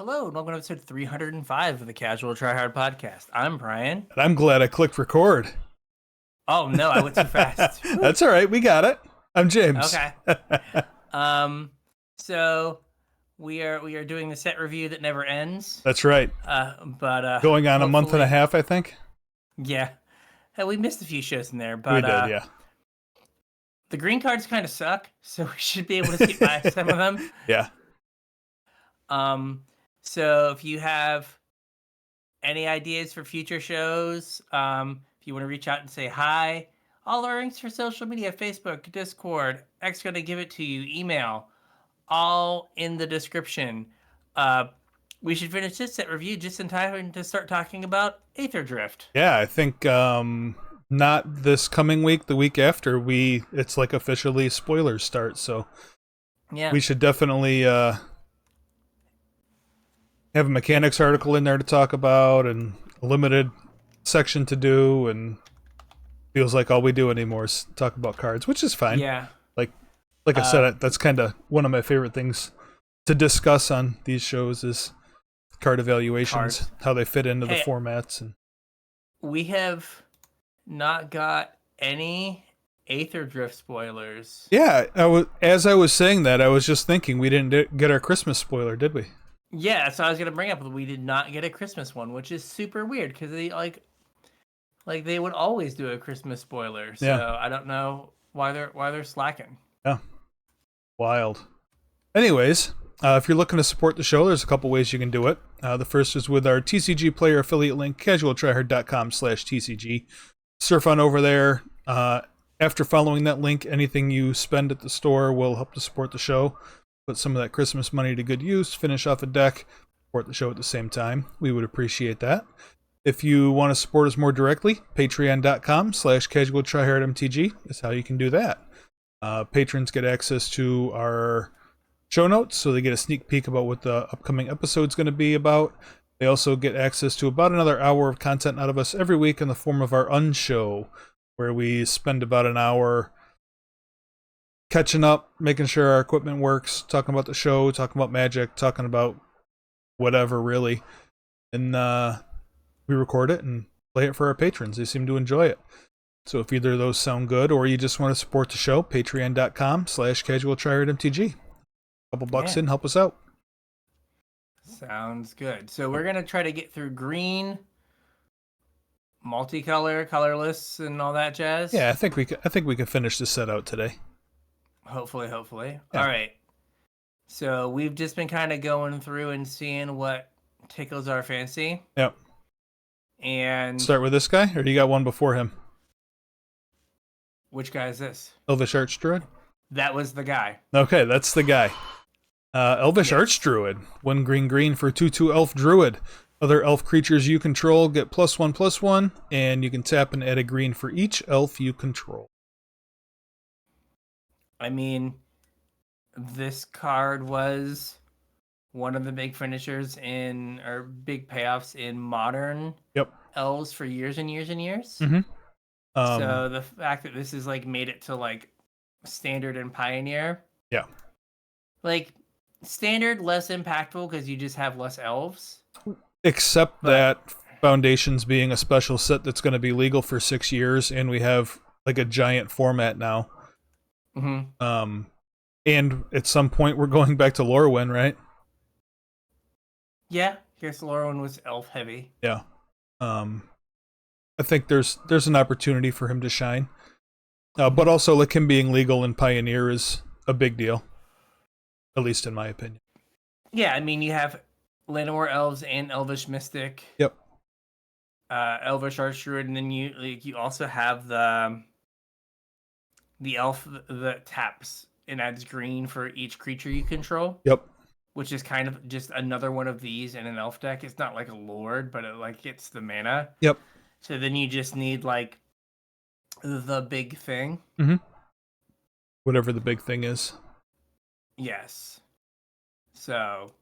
Hello, and welcome to episode 305 of the Casual Try Hard podcast. I'm Brian. And I'm glad I clicked record. Oh no, I went too fast. That's all right. We got it. I'm James. Okay. So we are doing the set review that never ends. That's right. But Going on a month and a half, I think. Yeah. Hey, we missed a few shows in there, but We did, yeah. the green cards kind of suck, so we should be able to skip by some of them. Yeah. So if you have any ideas for future shows, if you want to reach out and say hi, all our links for social media, Facebook, Discord, X going to give it to you, email, all in the description. We should finish this set review just in time to start talking about Aether Drift. Yeah, I think not this coming week, the week after, it's like officially spoilers start, so Yeah. we should definitely have a mechanics article in there to talk about and a limited section to do, and feels like all we do anymore is talk about cards, which is fine. Yeah. Like I said, that's kind of one of my favorite things to discuss on these shows is card evaluations, Cards. how they fit into the Hey. formats. And We have not got any Aether Drift spoilers. yeah, as I was saying that, I was just thinking we didn't get our Christmas spoiler, did we? Yeah, so I was gonna bring up we did not get a Christmas one, which is super weird because they like they would always do a Christmas spoiler. So Yeah. I don't know why they're slacking. Yeah, wild. Anyways, if you're looking to support the show, there's a couple ways you can do it. The first is with our TCG player affiliate link, CasualTryHard.com/TCG. Surf on over there. After following that link, anything you spend at the store will help to support the show. Put some of that Christmas money to good use, finish off a deck, support the show at the same time. We would appreciate that. If you want to support us more directly, patreon.com/CasualTryHardMTG is how you can do that. Patrons get access to our show notes, so they get a sneak peek about what the upcoming episode's going to be about. They also get access to about another hour of content out of us every week in the form of our unshow, where we spend about an hour catching up, making sure our equipment works, talking about the show, talking about Magic, talking about whatever, really. And we record it and play it for our patrons. They seem to enjoy it. So if either of those sound good or you just want to support the show, patreon.com/CasualTryHardMTG. Couple bucks in, help us out. Sounds good. So we're gonna try to get through green, multicolor, colorless, and all that jazz. Yeah, I think we can finish this set out today. Hopefully. Yeah. All right. So we've just been kind of going through and seeing what tickles our fancy. Yep. And Start with this guy, or do you got one before him? which guy is this? Elvish Archdruid? That was the guy. Okay, that's the guy. Elvish Archdruid. 1 green for 2/2 elf druid. Other elf creatures you control get +1/+1, and you can tap and add a green for each elf you control. I mean, this card was one of the big finishers or big payoffs in modern elves for years and years and years. Mm-hmm. So the fact that this is made it to standard and pioneer. Yeah. Standard less impactful because you just have less elves. Except that Foundations being a special set that's going to be legal for 6 years, and we have a giant format now. Mm-hmm. And at some point we're going back to Lorwyn, right? Yeah, here's Lorwyn was elf heavy. Yeah. I think there's an opportunity for him to shine. But also him being legal in Pioneer is a big deal. At least in my opinion. Yeah, I mean you have Llanowar elves and Elvish Mystic. Yep. Elvish Archdruid, and then you also have the elf that taps and adds green for each creature you control. Yep. Which is kind of just another one of these in an elf deck. It's not like a lord, but it gets the mana. Yep. So then you just need the big thing. Mm-hmm. Whatever the big thing is. Yes. So,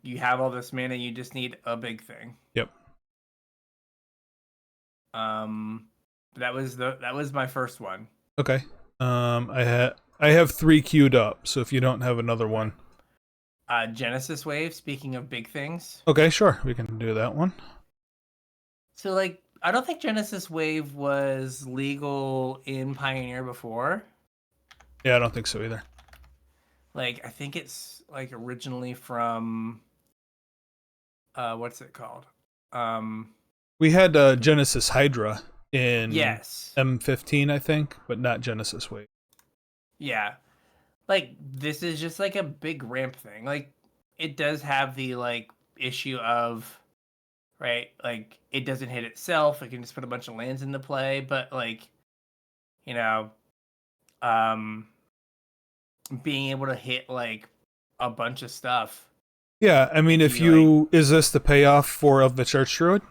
you have all this mana, you just need a big thing. Yep. That was my first one. Okay. I have 3 queued up, so if you don't have another one. Genesis Wave. Speaking of big things, Okay, sure, we can do that one. so like I don't think Genesis Wave was legal in Pioneer before. Yeah, I don't think so either. Like I think it's like originally from what's it called? Um, We had Genesis Hydra in yes, M15, I think, but not Genesis Wave. yeah. Like this is just like a big ramp thing. Like it does have the like issue of right, like it doesn't hit itself. It can just put a bunch of lands into play, but like you know, um, being able to hit like a bunch of stuff. Yeah, I mean, If if you like, you is this the payoff for of the Church Druid?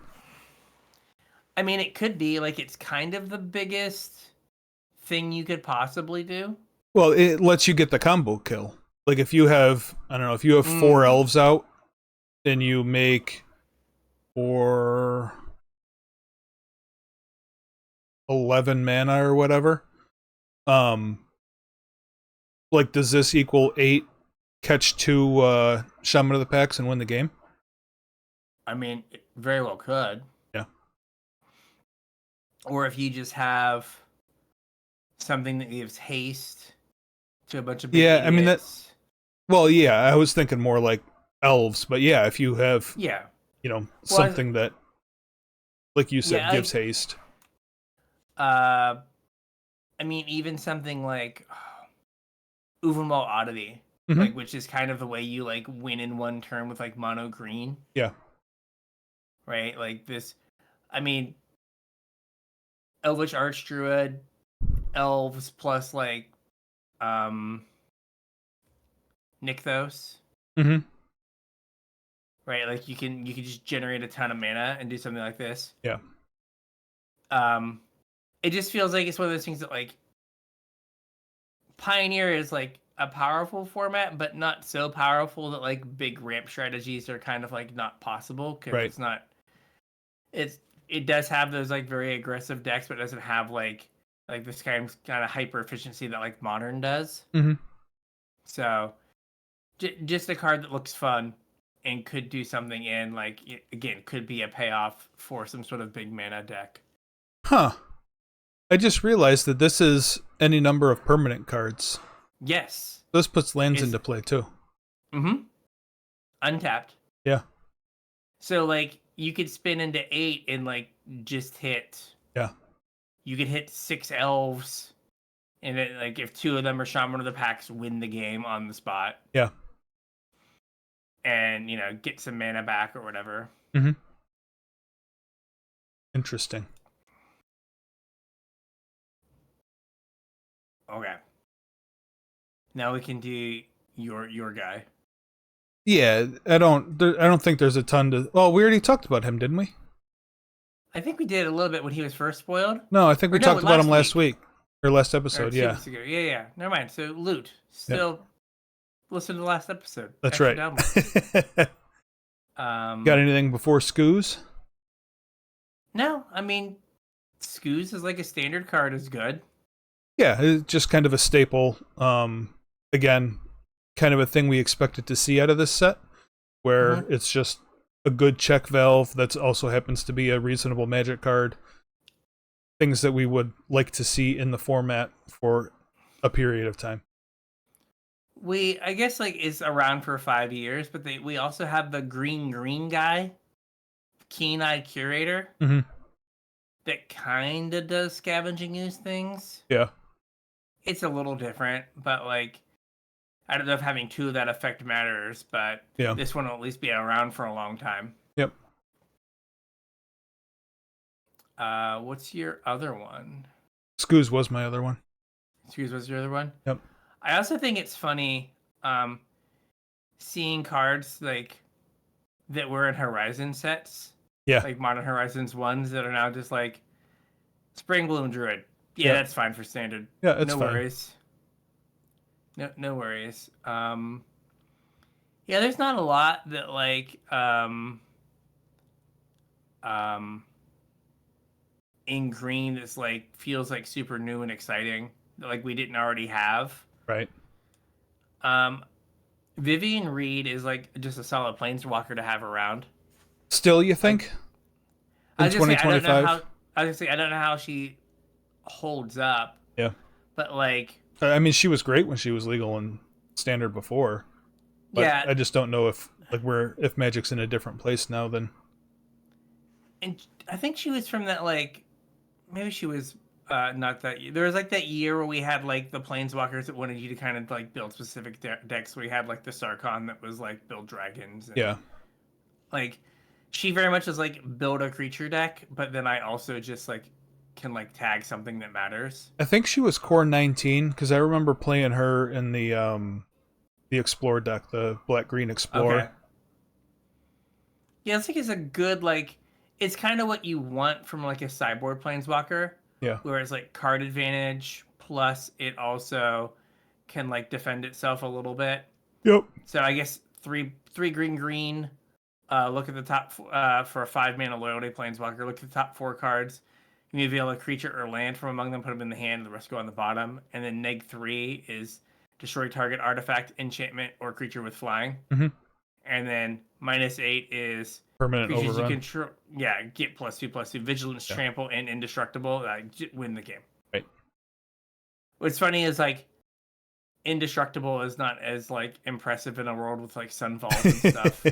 I mean, it could be like it's kind of the biggest thing you could possibly do. Well, it lets you get the combo kill. Like if you have, I don't know, if you have 4 elves out, then you make for 11 mana or whatever. Like does this equal 8 catch 2 Shaman of the Pax and win the game? I mean, it very well could. Yeah. Or if you just have something that gives haste to a bunch of big Yeah, I mean that. idiots. Well, yeah, I was thinking more like elves, but yeah, if you have, Yeah. Well, something that, like you said, yeah, gives haste. I mean, even something like Uvumal Oddity, Mm-hmm. like which is kind of the way you like win in one turn with like mono green. Yeah. Right? Like this. I mean, Elvish Archdruid, elves plus like Nykthos. Mm-hmm. Right? Like you can just generate a ton of mana and do something like this. Yeah. Um, it just feels like it's one of those things that like Pioneer is like a powerful format, but not so powerful that like big ramp strategies are kind of like not possible because Right. it's not. It does have those like very aggressive decks, but it doesn't have like this kind of hyper efficiency that like Modern does. Mm-hmm. So just a card that looks fun and could do something in like again could be a payoff for some sort of big mana deck. Huh. I just realized that this is any number of permanent cards. Yes. This puts lands into play too. Mm-hmm. Untapped. Yeah. So like you could spin into 8 and like just hit. Yeah. You could hit 6 elves, and then like if 2 of them are Shaman of the Pax, win the game on the spot. Yeah. And get some mana back or whatever. Mm-hmm. Interesting. Okay. Now we can do your guy. Yeah, I don't think there's a ton to. Well, we already talked about him, didn't we? I think we did a little bit when he was first spoiled. No, I think we talked about him last week or last episode. Or 2 Yeah. weeks ago. Yeah. Never mind. So Loot, still listen to the last episode. That's Extra right. Got anything before Scoos? No, I mean, Scoos is like a standard card is good. Yeah, it's just kind of a staple. Again, kind of a thing we expected to see out of this set, where it's just a good check valve that also happens to be a reasonable magic card. Things that we would like to see in the format for a period of time. I guess like is around for 5 years, but we also have the green guy, Keen-Eyed Curator, that kind of does scavenging ooze things. Yeah. It's a little different, but like I don't know if having 2 of that effect matters, but this one will at least be around for a long time. Yep. What's your other one? Scoos was my other one. Scoos was your other one? Yep. I also think it's funny seeing cards like that were in Horizon sets. Yeah. Like Modern Horizons ones that are now just like Spring Bloom Druid. Yeah, that's fine for standard. Yeah, it's no fine. Worries. No worries. Yeah, there's not a lot that like in green that's like feels like super new and exciting that like we didn't already have. Right. Vivian Reed is like just a solid planeswalker to have around. Still, you Like think I in was gonna say, I don't know how. 2025? I was gonna say I don't know how she holds up, Yeah. but like, I mean, she was great when she was legal and standard before, but yeah, I just don't know if if Magic's in a different place now than. and I think she was from that like maybe she was not that year. There was like that year where we had like the planeswalkers that wanted you to kind of like build specific decks. We had like the Sarkon that was like build dragons and Yeah. like she very much is like build a creature deck, but then I also just like can like tag something that matters. I think she was core 19 because I remember playing her in the Explore deck, the black green Okay. Explorer. Yeah, it's like it's a good like it's kind of what you want from like a sideboard planeswalker, Yeah. where it's like card advantage plus it also can like defend itself a little bit. Yep. So I guess three green green. Look at the top for a 5 mana loyalty planeswalker. Look at the top 4 cards. You may reveal a creature or land from among them, put them in the hand, and the rest go on the bottom. And then neg 3 is destroy target artifact, enchantment, or creature with flying. Mm-hmm. And then -8 is Permanent creatures you overrun. control. Yeah, get +2/+2, vigilance, Yeah. trample, and indestructible. Win the game. Right. What's funny is like indestructible is not as like impressive in a world with like sunfalls and stuff.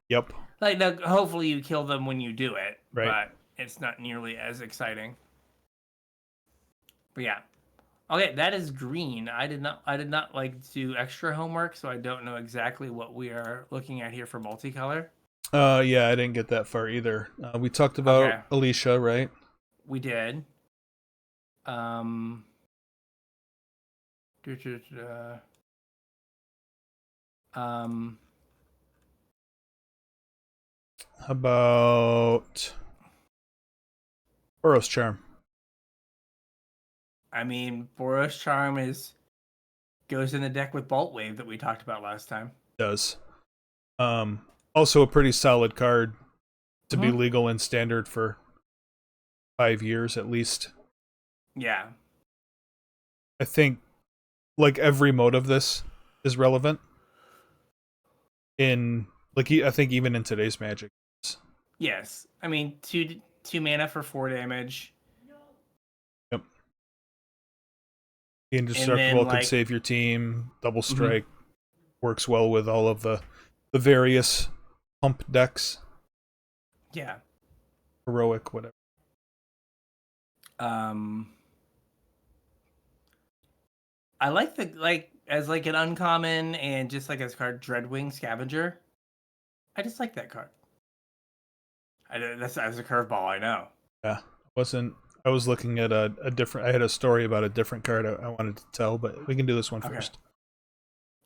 Yep. Like, no, hopefully you kill them when you do it, Right. but it's not nearly as exciting. But yeah, okay, that is green. I did not like do extra homework, so I don't know exactly what we are looking at here for multicolor. Yeah, I didn't get that far either. We talked about Okay, Alicia, right? we did. Um, duh, duh, duh, um, How about Boros Charm? I mean, Boros Charm goes in the deck with Bolt Wave that we talked about last time. Does. Also a pretty solid card to be Mm-hmm. legal and standard for 5 years at least. Yeah. I think like every mode of this is relevant in I think even in today's Magic. Yes. I mean, two mana for 4 damage. Yep. And Indestructible then could like save your team. Double mm-hmm. strike works well with all of the various pump decks. Yeah. Heroic, whatever. I like the like as like an uncommon and just like as card Dreadwing Scavenger. I just like that card. That's as a curveball, I know. Yeah. I was looking at a different I had a story about a different card I wanted to tell, but we can do this one first.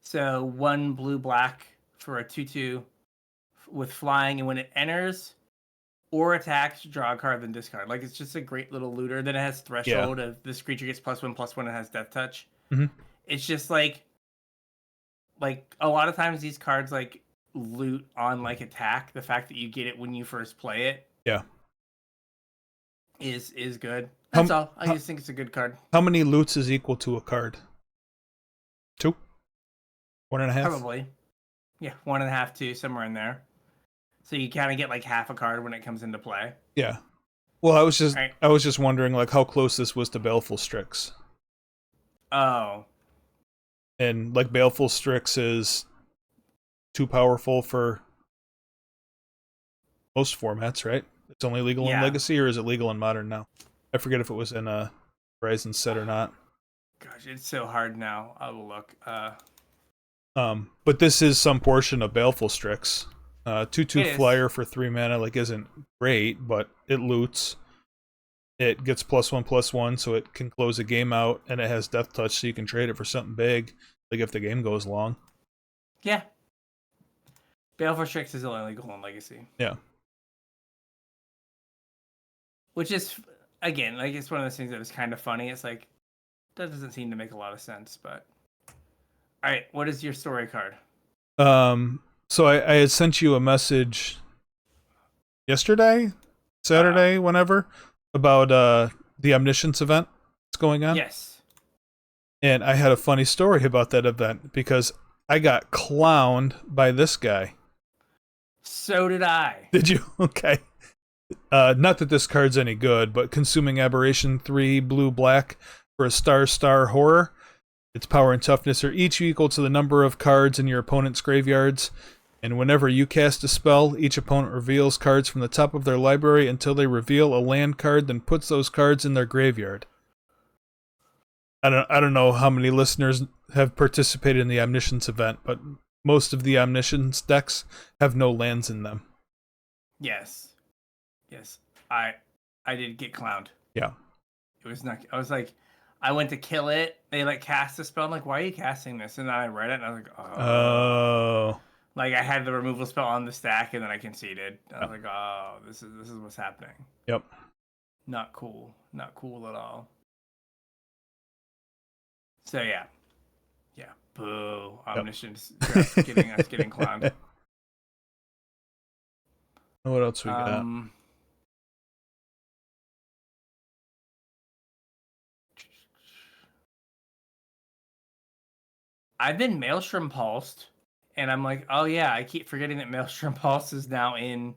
So 1 blue black for a 2/2 with flying, and when it enters or attacks, draw a card, then discard. Like it's just a great little looter. Then it has threshold of this creature gets +1/+1 and has death touch. Mm-hmm. It's just like a lot of times these cards like loot on like attack. The fact that you get it when you first play it, Yeah, is good. That's all. I just think it's a good card. How many loots is equal to a card? 2? 1.5? Probably. Yeah, 1.5, 2, somewhere in there. So you kind of get like half a card when it comes into play. Yeah. Well, I was Right. just wondering like how close this was to Baleful Strix. Oh. And like Baleful Strix is too powerful for most formats, right? It's only legal in Legacy, or is it legal in Modern now? I forget if it was in a Horizon set or not. Gosh, it's so hard now. I will look. But this is some portion of Baleful Strix. 2/2 It flyer for 3 mana like isn't great, but it loots. It gets +1/+1, so it can close a game out, and it has Death Touch, so you can trade it for something big, like if the game goes long. Yeah. Baleful Strix is only legal in Legacy. Yeah. Which is, again, like it's one of those things that is kind of funny. It's like, that doesn't seem to make a lot of sense, but. Alright, what is your story card? So I had sent you a message yesterday, Saturday, whenever, about the Omniscience event that's going on. Yes. And I had a funny story about that event because I got clowned by this guy. So did I. Did you? Okay. Not that this card's any good, but Consuming Aberration 3 blue black for a star horror. Its power and toughness are each equal to the number of cards in your opponent's graveyards. And whenever you cast a spell, each opponent reveals cards from the top of their library until they reveal a land card, then puts those cards in their graveyard. I don't know how many listeners have participated in the Omniscience event, but most of the Omniscience decks have no lands in them. Yes. I did get clowned. Yeah. It was not. I was like, I went to kill it. They like cast a spell. I'm like, why are you casting this? And then I read it, and I was like, Oh. Like I had the removal spell on the stack, and then I conceded. I was like, oh, this is what's happening. Yep. Not cool. Not cool at all. So yeah. Boo. Omniscience getting us getting clowned. What else we got? I've been Maelstrom Pulsed, and I'm like, oh yeah, I keep forgetting that Maelstrom Pulse is now in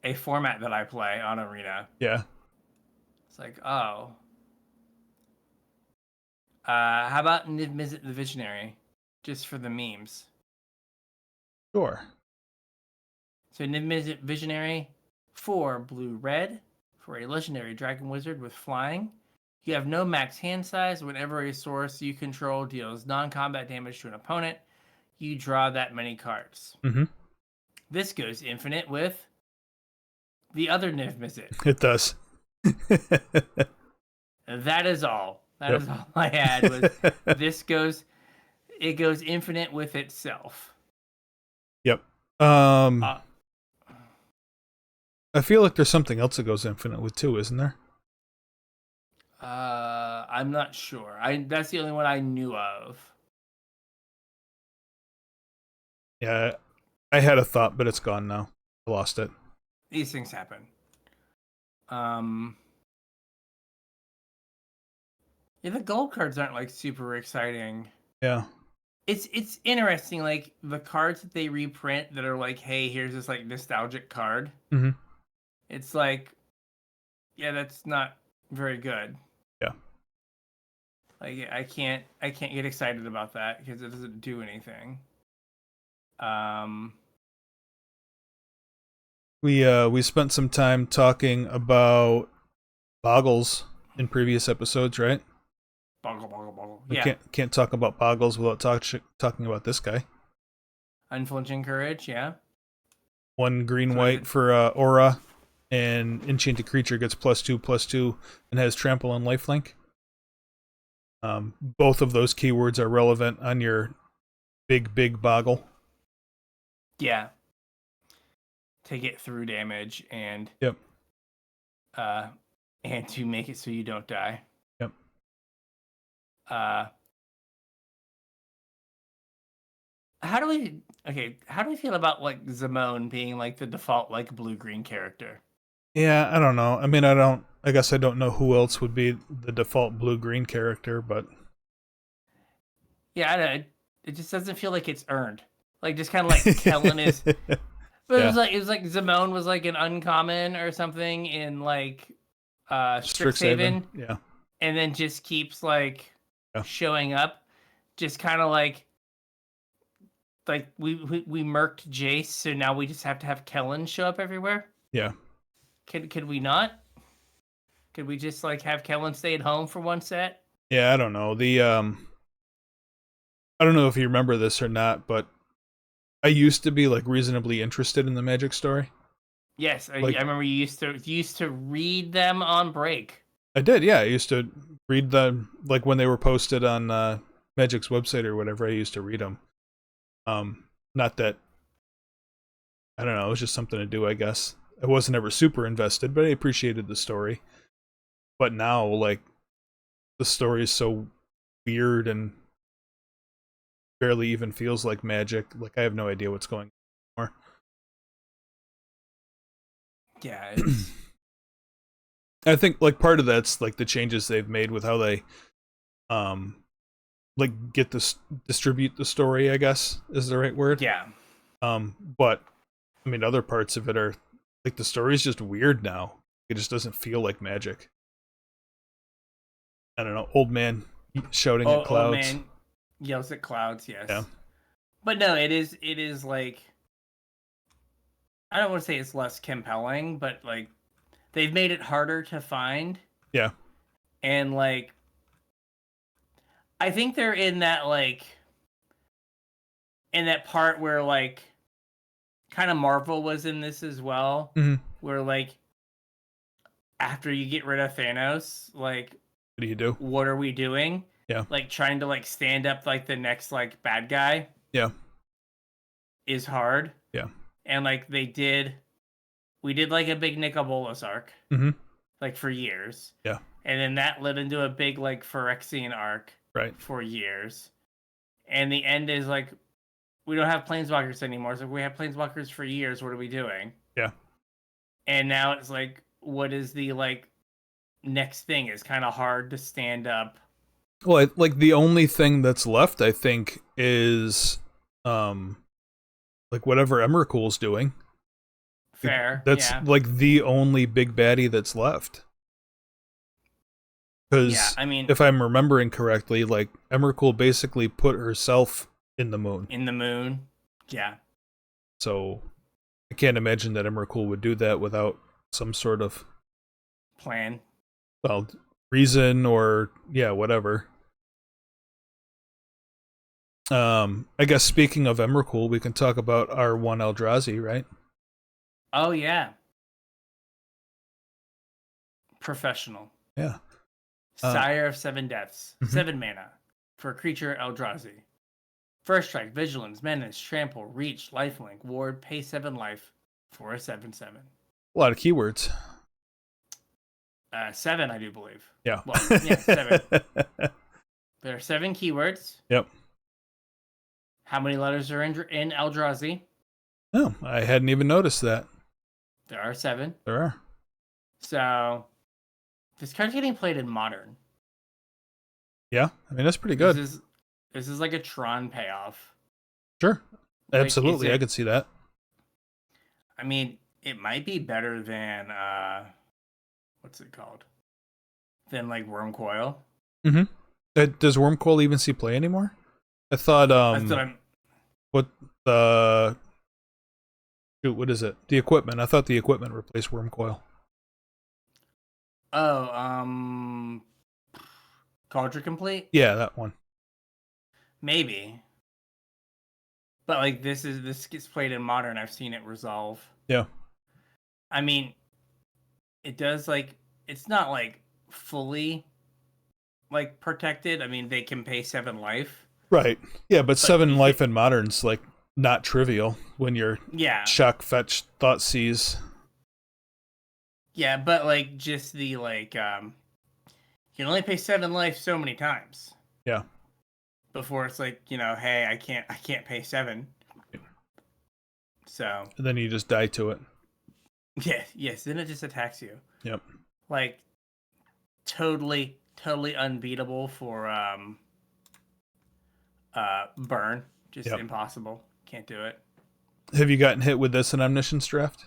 a format that I play on Arena. Yeah. It's like, oh. How about Niv Mizzet the Visionary? Just for the memes. Sure. So Niv Mizzet Visionary, 4 blue-red, for a legendary dragon wizard with flying. You have no max hand size. Whenever a source you control deals non-combat damage to an opponent, you draw that many cards. Mm-hmm. This goes infinite with the other Niv Mizzet. It does. That is all. That is all I had. Was it goes infinite with itself. Yep. I feel like there's something else that goes infinite with too, isn't there? I'm not sure. That's the only one I knew of. Yeah, I had a thought, but it's gone now. I lost it. These things happen. Yeah, the gold cards aren't like super exciting. Yeah. It's interesting, like the cards that they reprint that are like, hey, here's this like nostalgic card. Mm-hmm. It's like, yeah, that's not very good. Yeah. Like I can't get excited about that because it doesn't do anything. We spent some time talking about Boggles in previous episodes, right? Boggle. We Yeah. can't talk about Boggles without talking about this guy. Unflinching Courage, yeah. 1 green-white for aura, and enchanted creature gets +2/+2 and has trample and lifelink. Both of those keywords are relevant on your big Boggle. Yeah. To get through damage and Yep. And to make it so you don't die. Yep. How do we feel about like Zimone being like the default like blue-green character? Yeah, I don't know. I mean, I guess I don't know who else would be the default blue-green character, but Yeah, I don't know. It just doesn't feel like it's earned. Like just kind of like Kellen is. But Yeah. it was like Zimone was like an uncommon or something in like Strixhaven. Yeah. And then just keeps like showing up. Just kind of like we murked Jace, so now we just have to have Kellen show up everywhere. Yeah. Could we not? Could we just like have Kellen stay at home for one set? Yeah, I don't know. I don't know if you remember this or not, but I used to be like reasonably interested in the Magic story. Yes, I remember you used to read them on break. I did, yeah. I used to read them like when they were posted on Magic's website or whatever. I used to read them. Not that I don't know. It was just something to do, I guess. I wasn't ever super invested, but I appreciated the story. But now, like, the story is so weird and barely even feels like Magic. Like, I have no idea what's going on anymore. Yeah, it's... I think like part of that's like the changes they've made with how they like get this distribute the story, I guess is the right word. Yeah. But I mean, other parts of it are like the story's just weird now. It just doesn't feel like Magic. I don't know, old man shouting at Old clouds. man yells at clouds. Yes. Yeah. But no, it is like, I don't want to say it's less compelling, but like they've made it harder to find. Yeah. And like I think they're in that part where like kind of Marvel was in this as well, where like after you get rid of Thanos, like What do you do? what are we doing? Yeah. Like trying to like stand up like the next like bad guy. Yeah. Is hard. Yeah. And like we did like a big Nicol Bolas arc. Like for years. Yeah. And then that led into a big like Phyrexian arc. Right. For years. And the end is like, we don't have planeswalkers anymore. So we have planeswalkers for years. What are we doing? Yeah. And now it's like, what is the like next thing? It's kind of hard to stand up. Well, like the only thing that's left, I think, is like whatever Emrakul's doing. Fair. That's like the only big baddie that's left. Because I mean, if I'm remembering correctly, like Emrakul basically put herself in the moon. In the moon. Yeah. So I can't imagine that Emrakul would do that without some sort of plan. Well, reason or whatever. I guess speaking of Emrakul, we can talk about our one Eldrazi, right? Oh yeah. Professional. Yeah. Sire of 7 deaths. 7 mana. For a creature Eldrazi. First strike, vigilance, menace, trample, reach, lifelink, ward, pay 7 life for a 7/7. A lot of keywords. 7, I do believe. Yeah. Well, yeah, 7. There are 7 keywords. Yep. How many letters are in Eldrazi? Oh, I hadn't even noticed that. There are 7. There are. So, this card's getting played in Modern. Yeah, I mean, that's pretty good. This is like a Tron payoff. Sure. Like, Absolutely, I could see that. I mean, it might be better than, what's it called? Than like Wormcoil. Does Wormcoil even see play anymore? I thought, That's what I'm... what is it? The equipment. I thought the equipment replaced Wormcoil. Oh, Cauldron Complete? Yeah, that one. Maybe. But like this gets played in Modern. I've seen it resolve. Yeah. I mean, it does like, it's not like fully like protected. I mean, they can pay 7 life. Right. Yeah, but 7 life in Modern's like not trivial when you're shock, fetch, thought seize. Yeah, but like just the like you can only pay 7 life so many times. Yeah. Before it's like, hey, I can't pay 7. So and then you just die to it. Yeah, yes, then it just attacks you. Yep. Like totally unbeatable for burn. Just impossible. Can't do it. Have you gotten hit with this in Omniscience Draft?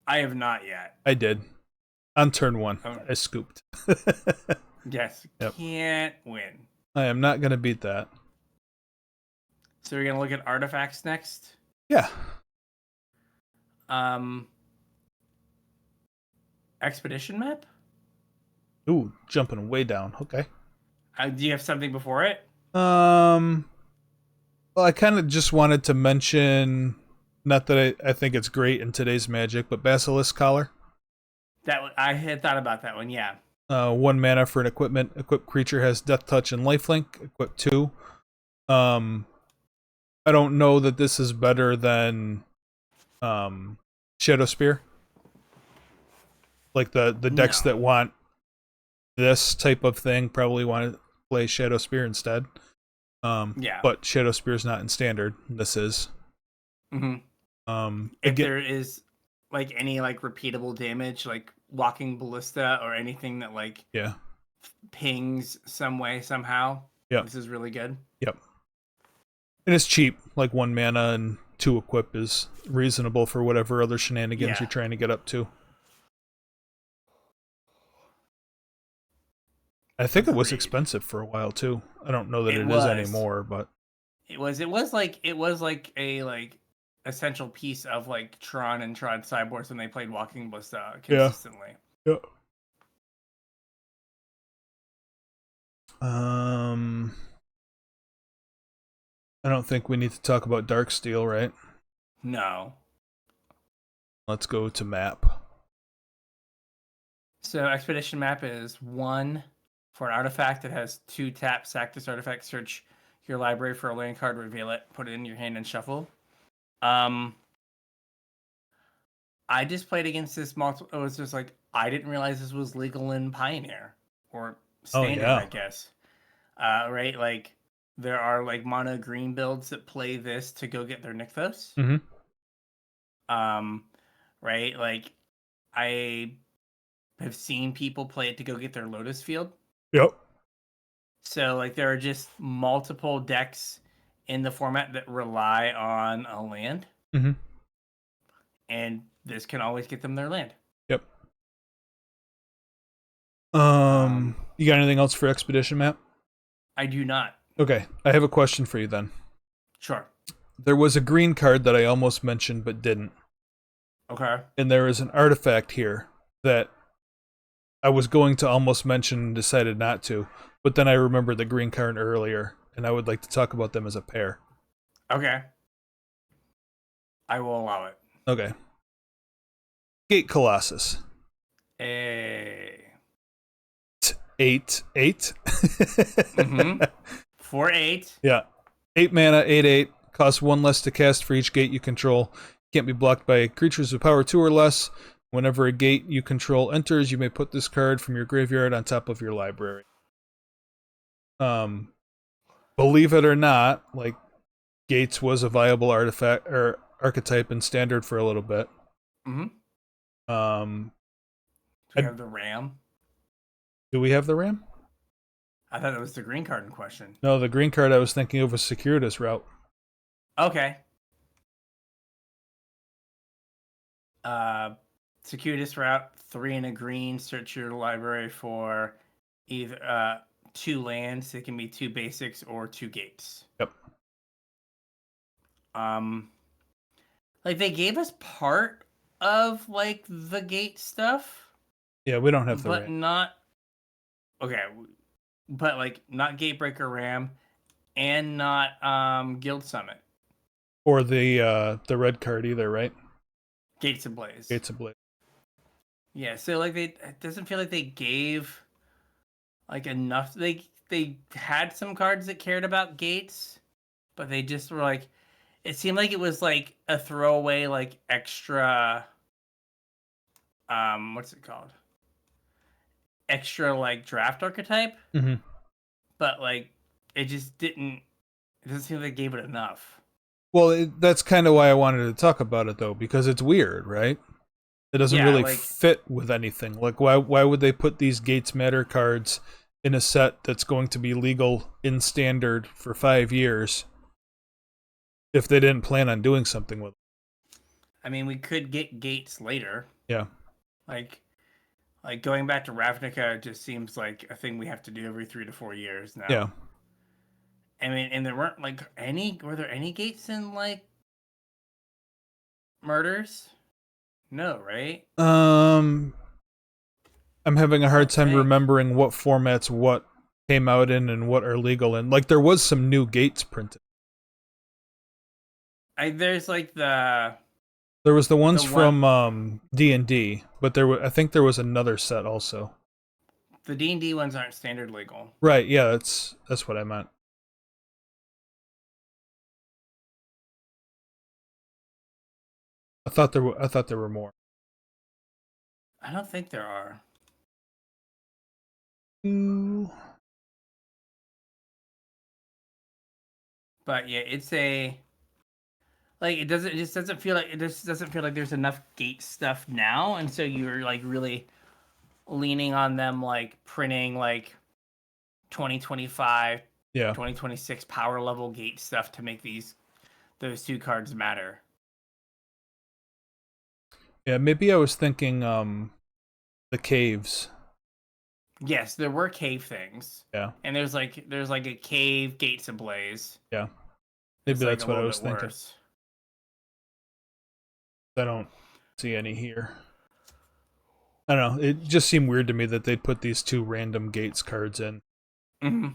I have not yet. I did. On turn 1. I scooped. Yes. Yep. Can't win. I am not going to beat that. So we're going to look at artifacts next? Yeah. Expedition map? Ooh, jumping way down. Okay. Do you have something before it? Well, I kind of just wanted to mention, not that I think it's great in today's Magic, but Basilisk Collar. I had thought about that one, yeah. 1 mana for an equipment. Equipped creature has Death Touch and Lifelink. Equip 2. I don't know that this is better than Shadow Spear. Like the decks that want this type of thing probably want to play Shadow Spear instead. But Shadow Spear is not in Standard. This is. If there is like any like repeatable damage, like Walking Ballista or anything that like pings some way somehow. Yeah. This is really good. Yep. And it's cheap, like 1 mana and 2 equip is reasonable for whatever other shenanigans Yeah. you're trying to get up to. I think it was Agreed. expensive for a while too. I don't know that It it is was. anymore, but It was like a essential piece of like Tron and Tron Cyborgs when they played Walking Ballista consistently. yeah. I don't think we need to talk about Darksteel, right? No. Let's go to map. So Expedition Map is 1 for an artifact that has 2 tap, sack this artifact, search your library for a land card, reveal it, put it in your hand, and shuffle. I just played against this multiple. It was just like I didn't realize this was legal in Pioneer or Standard, I guess. Right, like there are like mono green builds that play this to go get their Nykthos. Right, like I have seen people play it to go get their Lotus Field. Yep. So like there are just multiple decks in the format that rely on a land. And this can always get them their land. Yep. You got anything else for Expedition Map? I do not. Okay, I have a question for you then. Sure. There was a green card that I almost mentioned but didn't. Okay. And there is an artifact here that I was going to almost mention and decided not to, but then I remembered the green card earlier, and I would like to talk about them as a pair. Okay. I will allow it. Okay. Gate Colossus. Hey. 8. Mm-hmm. 4/8. Yeah. 8 mana, 8/8. Costs 1 less to cast for each gate you control. Can't be blocked by creatures with power 2 or less. Whenever a gate you control enters, you may put this card from your graveyard on top of your library. Believe it or not, like Gates was a viable artifact or archetype in Standard for a little bit. Mm-hmm. Do we have the Ram? Do we have the Ram? I thought it was the green card in question. No, the green card I was thinking of was Circuitous Route. Okay. Circuitous Route, 3 and a green. Search your library for either 2 lands. It can be 2 basics or 2 gates. Yep. Like they gave us part of like the gate stuff. Yeah, we don't have the but Ram. not okay. But like not Gatebreaker Ram, and not Guild Summit. Or the red card either, right? Gates Ablaze. Gates Ablaze. Yeah, so like it doesn't feel like they gave like enough. They had some cards that cared about gates, but they just were like, it seemed like it was like a throwaway like extra what's it called? Extra like draft archetype. Mm-hmm. But like it just didn't. It doesn't seem like they gave it enough. Well, that's kind of why I wanted to talk about it, though, because it's weird, right? It doesn't really fit with anything. Like, why would they put these Gates Matter cards in a set that's going to be legal in Standard for 5 years if they didn't plan on doing something with it? I mean, we could get Gates later. Yeah. Like going back to Ravnica just seems like a thing we have to do every 3 to 4 years now. Yeah. I mean, and there weren't were there any gates in like Murders? No, right? I'm having a hard time remembering what formats what came out in and what are legal in. Like, there was some new gates printed. There's like there was the ones from D&D, but I think there was another set also. The D&D ones aren't Standard legal. Right, yeah, that's what I meant. I thought there were more. I don't think there are. Ooh. But yeah, it's it just doesn't feel like there's enough gate stuff now, and so you're like really leaning on them like printing like 2025 Yeah. 2026 power level gate stuff to make those 2 cards matter. Yeah, maybe I was thinking the caves. Yes, there were cave things. Yeah. And there's like a cave gates ablaze. Yeah. It's Maybe like that's a what I little was bit thinking. worse. I don't see any here. I don't know. It just seemed weird to me that they'd put these 2 random gates cards in. Mm-hmm.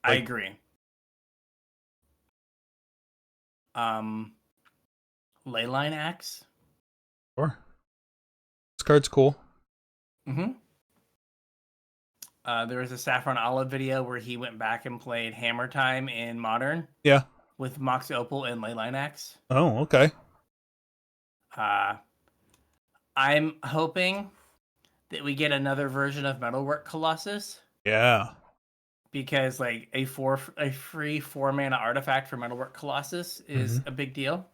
I Like- agree. Leyline Axe. Sure. This card's cool. Mm-hmm. There was a Saffron Olive video where he went back and played Hammer Time in Modern Yeah. with Mox Opal and Leyline Axe. Oh, okay. I'm hoping that we get another version of Metalwork Colossus, Yeah. because like a free 4-mana artifact for Metalwork Colossus is a big deal.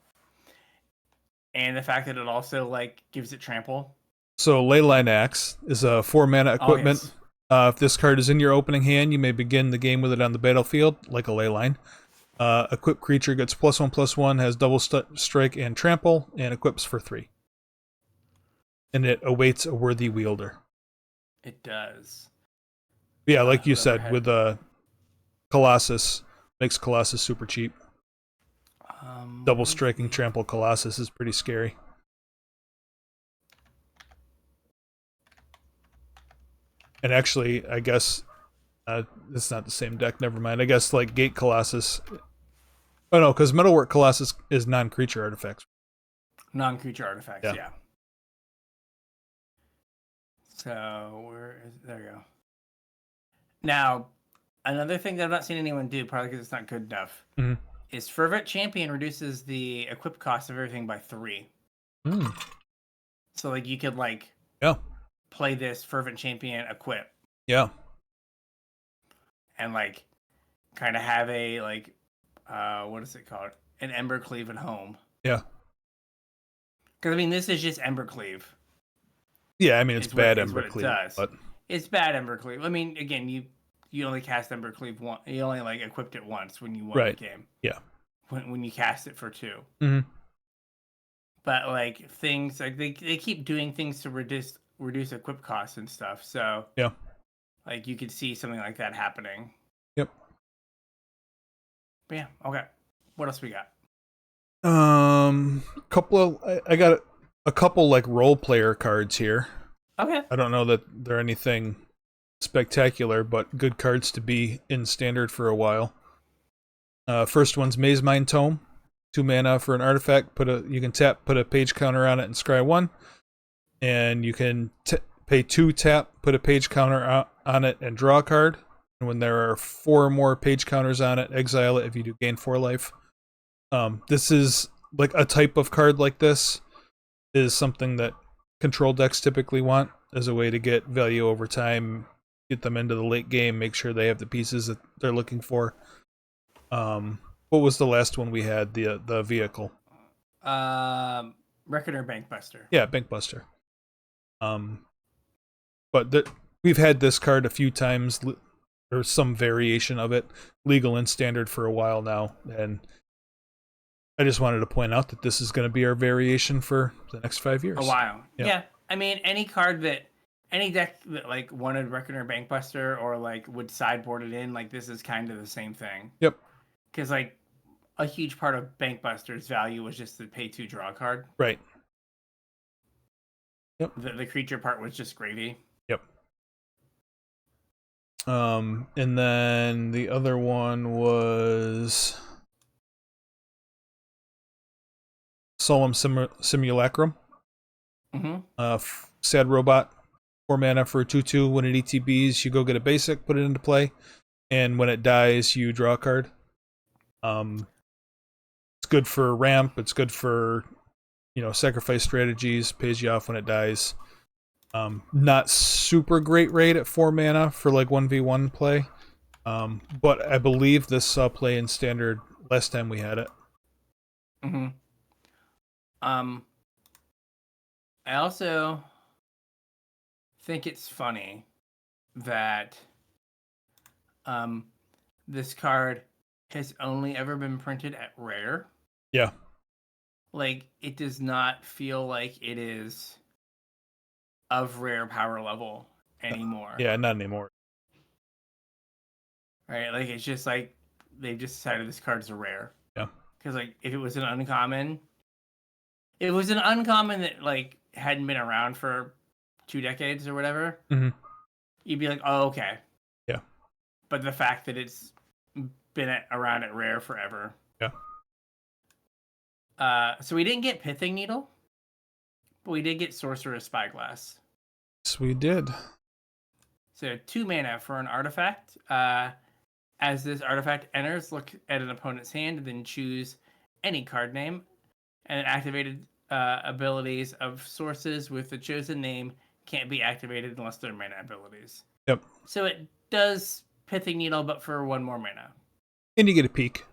And the fact that it also like gives it trample. So Leyline Axe is a 4-mana equipment. yes. If this card is in your opening hand, you may begin the game with it on the battlefield, like a Leyline. Equipped creature gets +1/+1, has double strike and trample, and equips for 3. And it awaits a worthy wielder. It does. Yeah, like you whoever said, had- with Colossus, makes Colossus super cheap. Double striking trample Colossus is pretty scary. And actually, I guess it's not the same deck. Never mind. I guess like Gate Colossus. Oh no, because Metalwork Colossus is non-creature artifacts. Non-creature artifacts, Yeah. yeah. So there you go. Now, another thing that I've not seen anyone do, probably because it's not good enough, is Fervent Champion reduces the equip cost of everything by 3. So like you could like Yeah. play this Fervent Champion equip Yeah. and like kind of have a like what is it called? An Embercleave at home. Yeah. Because I mean, this is just Embercleave. Yeah, I mean it's bad is what it Embercleave, does. but It's bad Embercleave. I mean, again, you only cast Embercleave once. You only like equipped it once when you won Right. the game. Yeah. When you cast it for 2. Mhm. But like things like they keep doing things to reduce equip costs and stuff. So Yeah. like you could see something like that happening. Yep. But yeah, okay. What else we got? I got a couple like role player cards here. Okay. I don't know that they're anything spectacular, but good cards to be in standard for a while. First one's Maze Mine Tome, 2 mana for an artifact. You can tap, put a page counter on it, and scry 1, and you can pay 2 tap, put a page counter on it, and draw a card. And when there are 4 or more page counters on it, exile it if you do gain 4 life. This is like a type of card like this is something that control decks typically want as a way to get value over time, get them into the late game, make sure they have the pieces that they're looking for. What was the last one we had? The vehicle. Reckoner Bankbuster. Yeah, Bankbuster. But we've had this card a few times, or some variation of it, legal and standard for a while now, and I just wanted to point out that this is going to be our variation for the next 5 years. A while. Yeah. Yeah. I mean, any deck that like wanted Reckoner Bankbuster or like would sideboard it in, like this is kind of the same thing. Yep. Because like a huge part of Bankbuster's value was just the pay 2 draw card. Right. Yep. The creature part was just gravy. Yep. And then the other one was Solemn Simulacrum. Sad Robot, 4 mana for 2/2. When it ETBs, you go get a basic, put it into play, and when it dies, you draw a card. It's good for ramp. It's good for sacrifice strategies. Pays you off when it dies. Not super great rate at 4 mana for like 1v1 play, but I believe this saw play in standard last time we had it. I also think it's funny that this card has only ever been printed at rare. Yeah. Like, it does not feel like it is of rare power level anymore. Yeah, not anymore. Right? Like, it's just like they've just decided this card's a rare. Yeah. Because, like, if it was an uncommon that, like, hadn't been around for 2 decades or whatever, you'd be like, oh, okay. Yeah. But the fact that it's been around at rare forever. Yeah. So we didn't get Pithing Needle, but we did get Sorcerer's Spyglass. Yes, we did. So 2 mana for an artifact. As this artifact enters, look at an opponent's hand and then choose any card name. And activated abilities of sources with the chosen name can't be activated unless they're mana abilities. Yep. So it does Pithing Needle, but for 1 more mana. And you get a peek.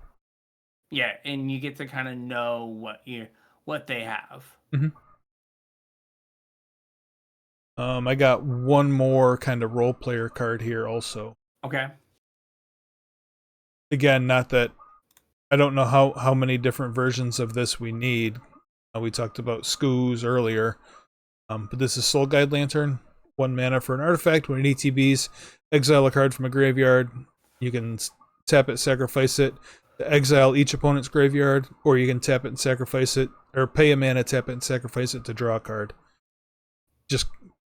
Yeah, and you get to kind of know what they have. I got one more kind of role player card here also. Okay. Again, not that I don't know how many different versions of this we need. We talked about Skoos earlier. But this is Soul Guide Lantern. 1 mana for an artifact. When it ETBs, exile a card from a graveyard. You can tap it, sacrifice it, exile each opponent's graveyard, or you can tap it and sacrifice it, or pay a mana, tap it and sacrifice it to draw a card. Just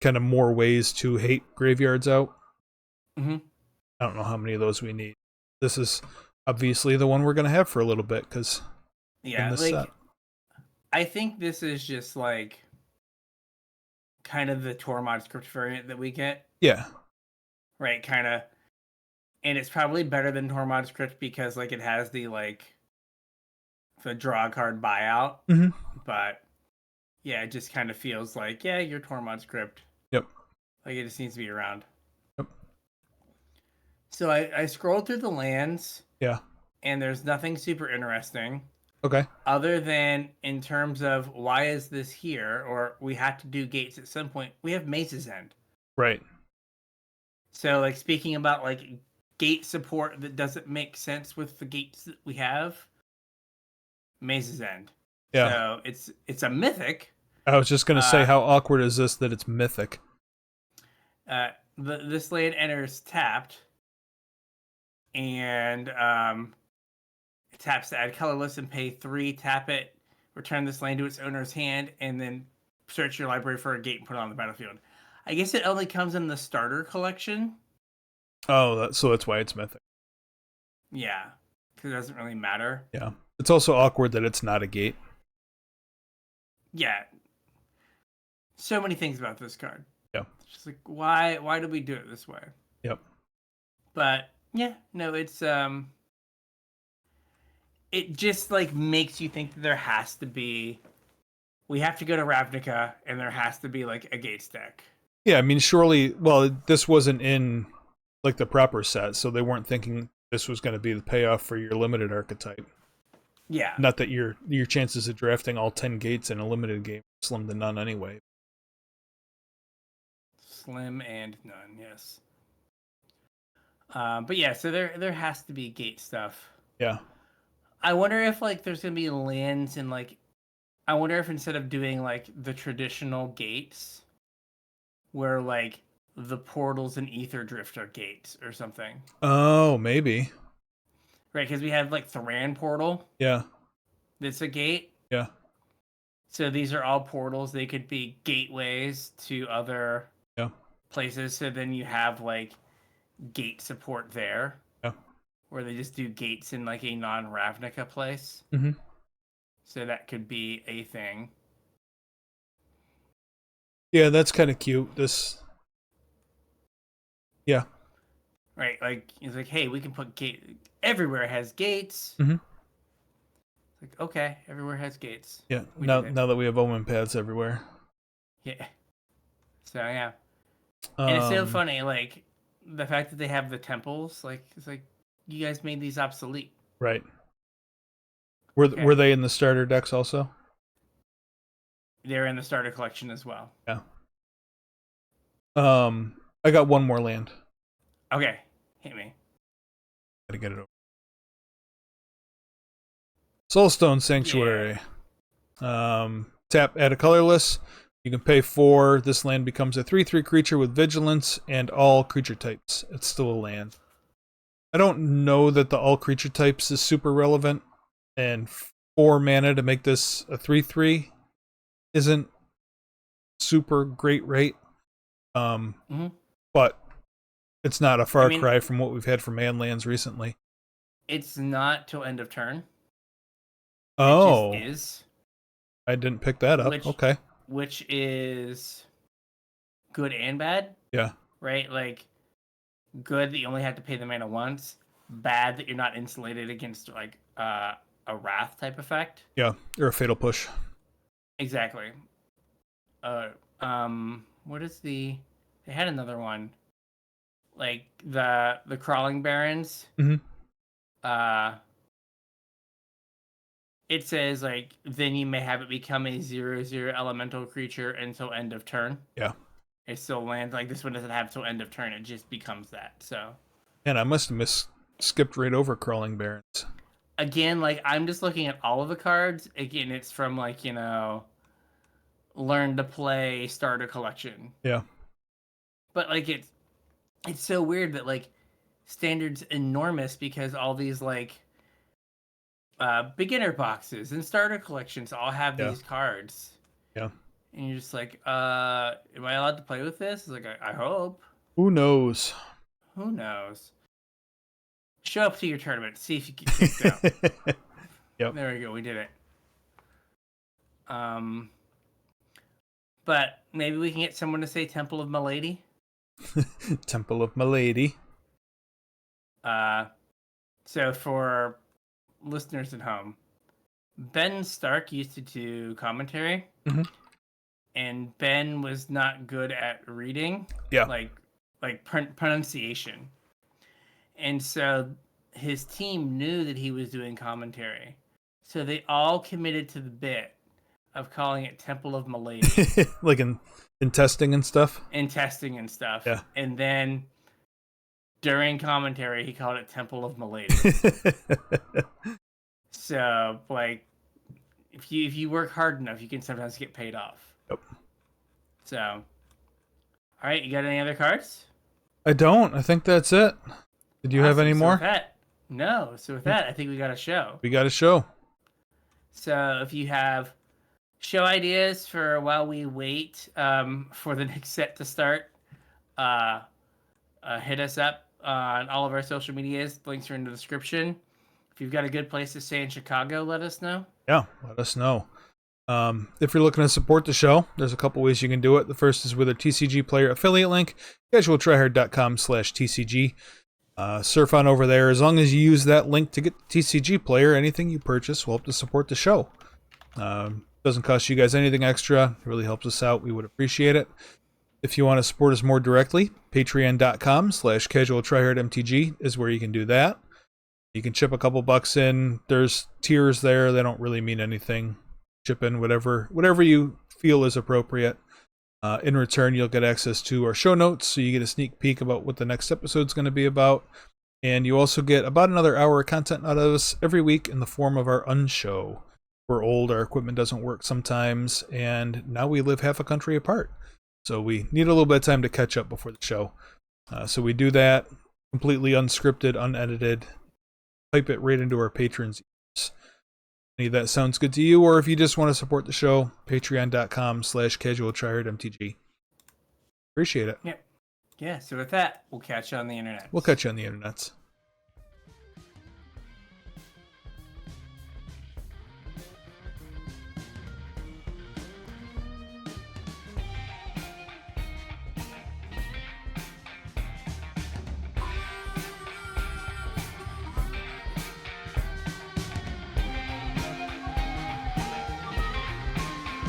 kind of more ways to hate graveyards out. I don't know how many of those we need. This is obviously the one we're going to have for a little bit, because yeah, like set. I think this is just like kind of the Tormod script variant that we get. Yeah. Right, kind of. And it's probably better than Tormod script because like it has the draw card buyout. But yeah, it just kind of feels like, yeah, your Tormod script. Yep. Like it just needs to be around. Yep. So I scrolled through the lands. Yeah. And there's nothing super interesting. Okay. Other than in terms of why is this here, or we have to do gates at some point. We have Mace's End. Right. So like speaking about like gate support that doesn't make sense with the gates that we have. Mace's End. Yeah. So it's a mythic. I was just gonna say, how awkward is this that it's mythic? This land enters tapped, and it taps to add colorless and pay 3. Tap it, return this land to its owner's hand, and then search your library for a gate and put it on the battlefield. I guess it only comes in the starter collection. Oh, so that's why it's mythic. Yeah, because it doesn't really matter. Yeah. It's also awkward that it's not a gate. Yeah. So many things about this card. Yeah. It's just like, why do we do it this way? Yep. But yeah, no, it's it just like makes you think that there has to be, we have to go to Ravnica and there has to be like a gates deck. Yeah, I mean, surely, well, this wasn't in like the proper set, so they weren't thinking this was going to be the payoff for your limited archetype. Yeah. Not that your chances of drafting all 10 gates in a limited game are slim to none anyway. Slim and none, yes. But yeah, so there has to be gate stuff. Yeah. I wonder if like there's gonna be lands and like, I wonder if instead of doing like the traditional gates, where like the portals and Ether Drift are gates or something. Oh, maybe. Right, because we have like Thran Portal. Yeah. That's a gate. Yeah. So these are all portals. They could be gateways to other places. So then you have like gate support there. Yeah. Where they just do gates in like a non-Ravnica place. So that could be a thing. Yeah, that's kind of cute. Yeah. Right, like it's like, hey, we can put gate everywhere has gates. It's like, okay, everywhere has gates. Yeah. Now that we have omen pads everywhere. Yeah. So yeah. And it's so funny, like the fact that they have the temples, like it's like you guys made these obsolete. Right. Were they in the starter decks also? They're in the starter collection as well. Yeah. I got one more land. Okay, hit me. Gotta get it over. Soulstone Sanctuary. Tap, add a colorless. You can pay 4. This land becomes a 3/3 creature with vigilance and all creature types. It's still a land. I don't know that the all creature types is super relevant, and 4 mana to make this a 3/3 isn't super great rate. But it's not a far cry from what we've had from manlands recently. It's not till end of turn. Oh, it just is. I didn't pick that up. Okay. Which is good and bad. Yeah. Right? Like, good that you only have to pay the mana once. Bad that you're not insulated against, like, a Wrath type effect. Yeah, or a Fatal Push. Exactly. What is the... They had another one. Like, the Crawling Barrens. It says, like, then you may have it become a 0/0 elemental creature until end of turn. Yeah. It still lands. Like, this one doesn't have till end of turn. It just becomes that, so. And I must have skipped right over Crawling Barrens. Again, like, I'm just looking at all of the cards. Again, it's from, like, you know, Learn to Play Starter Collection. Yeah. But, like, it's so weird that, like, Standard's enormous because all these, like, beginner boxes and starter collections all have these cards. Yeah. And you're just like, am I allowed to play with this? It's like, I hope. Who knows? Who knows? Show up to your tournament. See if you get kicked out. Yep. There we go. We did it. But maybe we can get someone to say Temple of Milady. Temple of Milady. So for listeners at home, Ben Stark used to do commentary, and Ben was not good at reading, like pronunciation, and so his team knew that he was doing commentary, so they all committed to the bit of calling it Temple of Milady, like in testing and stuff. Yeah, and then during commentary, he called it Temple of Milady. So, like, if you work hard enough, you can sometimes get paid off. Yep. So, all right, you got any other cards? I don't. I think that's it. Did you have any more? No. So with that, I think we got a show. We got a show. So if you have show ideas for while we wait for the next set to start, hit us up on all of our social medias. Links are in the description. If you've got a good place to stay in Chicago, let us know. Yeah, let us know. If you're looking to support the show, there's a couple ways you can do it. The first is with a TCG player affiliate link, CasualTryHard.com/TCG. Surf on over there. As long as you use that link to get the TCG player, anything you purchase will help to support the show. Doesn't cost you guys anything extra. It really helps us out. We would appreciate it. If you want to support us more directly, Patreon.com/CasualTryHardMTG is where you can do that. You can chip a couple bucks in. There's tiers there. They don't really mean anything. Chip in whatever you feel is appropriate. In return, you'll get access to our show notes, so you get a sneak peek about what the next episode's going to be about. And you also get about another hour of content out of us every week in the form of our unshow. We're old, our equipment doesn't work sometimes, and now we live half a country apart. So we need a little bit of time to catch up before the show. So we do that completely unscripted, unedited. Type it right into our patrons' ears. Any of that sounds good to you, or if you just want to support the show, Patreon.com/CasualTryHardMTG. Appreciate it. Yep. Yeah, so with that, we'll catch you on the internet. We'll catch you on the internets.